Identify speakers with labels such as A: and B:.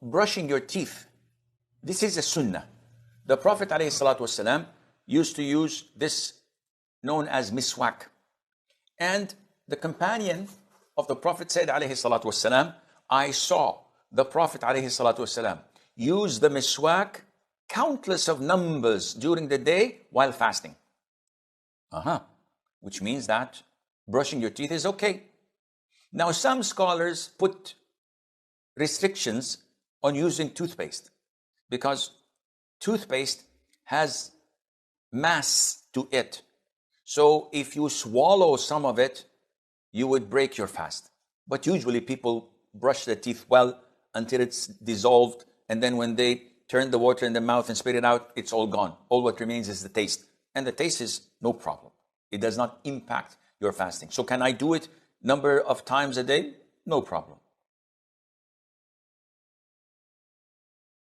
A: brushing your teeth. This is a sunnah. The Prophet ﷺ used to use this known as miswak. And the companion of the Prophet said ﷺ, I saw the Prophet ﷺ use the miswak countless of numbers during the day while fasting. Which means that brushing your teeth is okay. Now, some scholars put restrictions on using toothpaste because toothpaste has mass to it. So if you swallow some of it, you would break your fast. But usually people brush their teeth well until it's dissolved, and then when they turn the water in the mouth and spit it out, it's all gone. All what remains is the taste. And the taste is no problem. It does not impact your fasting. So can I do it number of times a day? No problem.